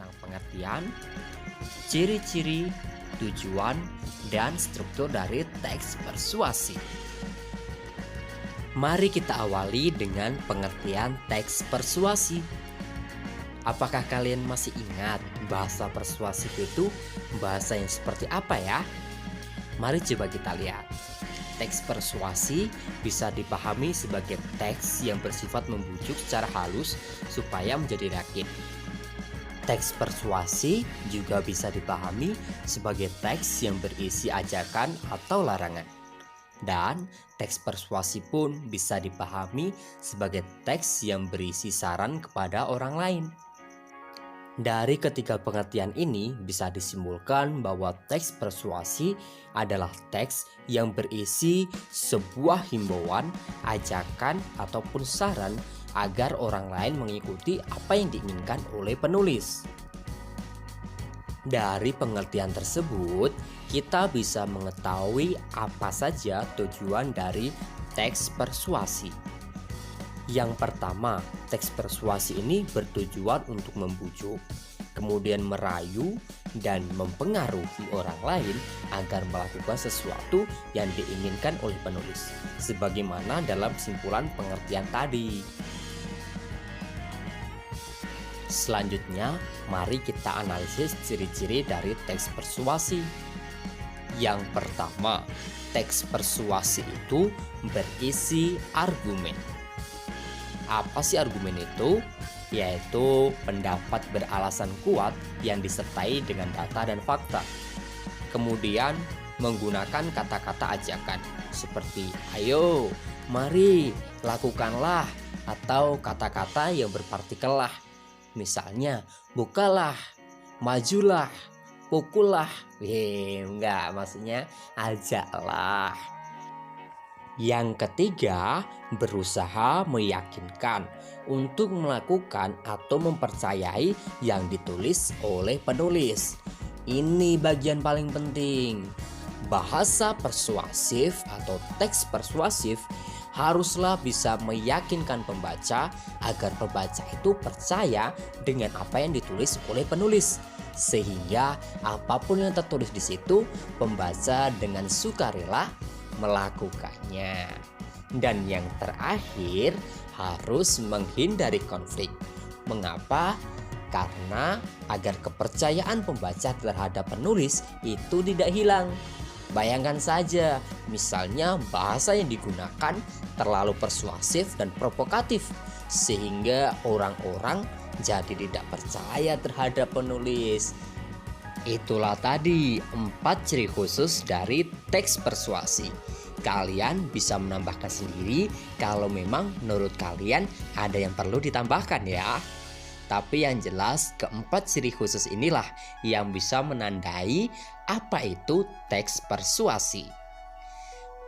tentang pengertian, ciri-ciri, tujuan, dan struktur dari teks persuasi. Mari kita awali dengan pengertian teks persuasi. Apakah kalian masih ingat bahasa persuasif itu bahasa yang seperti apa ya? Mari coba kita lihat. Teks persuasi bisa dipahami sebagai teks yang bersifat membujuk secara halus supaya menjadi yakin. Teks persuasi juga bisa dipahami sebagai teks yang berisi ajakan atau larangan. Dan teks persuasi pun bisa dipahami sebagai teks yang berisi saran kepada orang lain. Dari ketiga pengertian ini bisa disimpulkan bahwa teks persuasi adalah teks yang berisi sebuah himbauan, ajakan, ataupun saran agar orang lain mengikuti apa yang diinginkan oleh penulis. Dari pengertian tersebut, kita bisa mengetahui apa saja tujuan dari teks persuasi. Yang pertama, teks persuasi ini bertujuan untuk membujuk, kemudian merayu, dan mempengaruhi orang lain agar melakukan sesuatu yang diinginkan oleh penulis, sebagaimana dalam simpulan pengertian tadi. Selanjutnya, mari kita analisis ciri-ciri dari teks persuasi. Yang pertama, teks persuasi itu berisi argumen. Apa sih argumen itu? Yaitu pendapat beralasan kuat yang disertai dengan data dan fakta. Kemudian menggunakan kata-kata ajakan seperti ayo, mari, lakukanlah, atau kata-kata yang berpartikel lah. Misalnya, bukalah, majulah, pukullah. Enggak, maksudnya ajaklah. Yang ketiga, berusaha meyakinkan untuk melakukan atau mempercayai yang ditulis oleh penulis. Ini bagian paling penting. Bahasa persuasif atau teks persuasif haruslah bisa meyakinkan pembaca agar pembaca itu percaya dengan apa yang ditulis oleh penulis. Sehingga apapun yang tertulis di situ, pembaca dengan sukarela melakukannya. Dan yang terakhir, harus menghindari konflik. Mengapa? Karena agar kepercayaan pembaca terhadap penulis itu tidak hilang. Bayangkan saja, misalnya bahasa yang digunakan terlalu persuasif dan provokatif, sehingga orang-orang jadi tidak percaya terhadap penulis. Itulah tadi 4 ciri khusus dari teks persuasi. Kalian bisa menambahkan sendiri kalau memang menurut kalian ada yang perlu ditambahkan ya. Tapi yang jelas keempat ciri khusus inilah yang bisa menandai apa itu teks persuasi.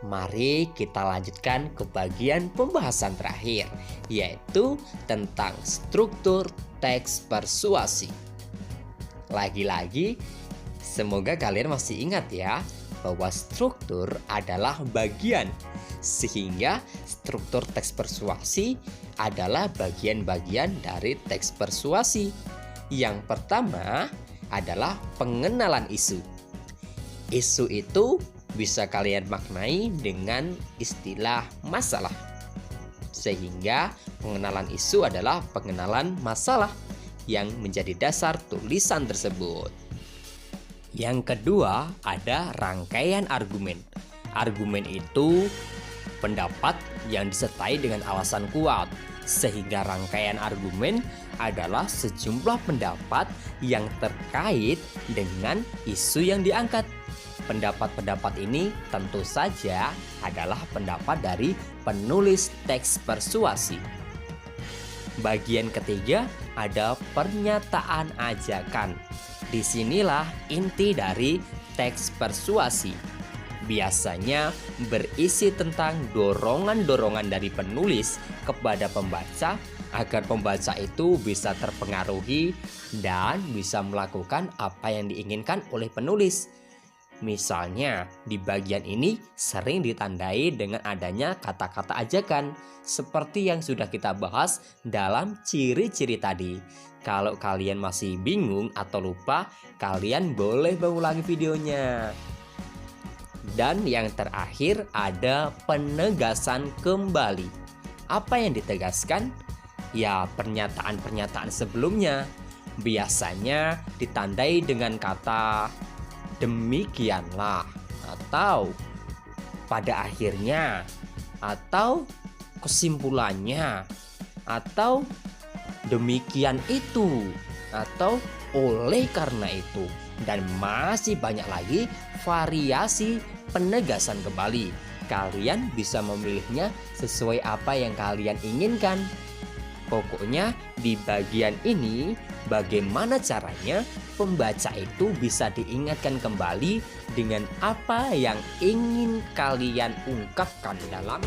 Mari kita lanjutkan ke bagian pembahasan terakhir, yaitu tentang struktur teks persuasi. Lagi-lagi, semoga kalian masih ingat ya bahwa struktur adalah bagian, sehingga struktur teks persuasi adalah bagian-bagian dari teks persuasi. Yang pertama adalah pengenalan isu. Isu itu bisa kalian maknai dengan istilah masalah, sehingga pengenalan isu adalah pengenalan masalah yang menjadi dasar tulisan tersebut. Yang kedua ada rangkaian argumen. Argumen itu pendapat yang disertai dengan alasan kuat, sehingga rangkaian argumen adalah sejumlah pendapat yang terkait dengan isu yang diangkat. Pendapat-pendapat ini tentu saja adalah pendapat dari penulis teks persuasi. Bagian ketiga ada pernyataan ajakan. Disinilah inti dari teks persuasi. Biasanya berisi tentang dorongan-dorongan dari penulis kepada pembaca agar pembaca itu bisa terpengaruhi dan bisa melakukan apa yang diinginkan oleh penulis. Misalnya, di bagian ini sering ditandai dengan adanya kata-kata ajakan, seperti yang sudah kita bahas dalam ciri-ciri tadi. Kalau kalian masih bingung atau lupa, kalian boleh mengulangi videonya. Dan yang terakhir ada penegasan kembali. Apa yang ditegaskan? Ya, pernyataan-pernyataan sebelumnya. Biasanya ditandai dengan kata demikianlah, atau pada akhirnya, atau kesimpulannya, atau demikian itu, atau oleh karena itu, dan masih banyak lagi variasi penegasan kembali. Kalian bisa memilihnya sesuai apa yang kalian inginkan. Pokoknya di bagian ini, bagaimana caranya pembaca itu bisa diingatkan kembali dengan apa yang ingin kalian ungkapkan dalam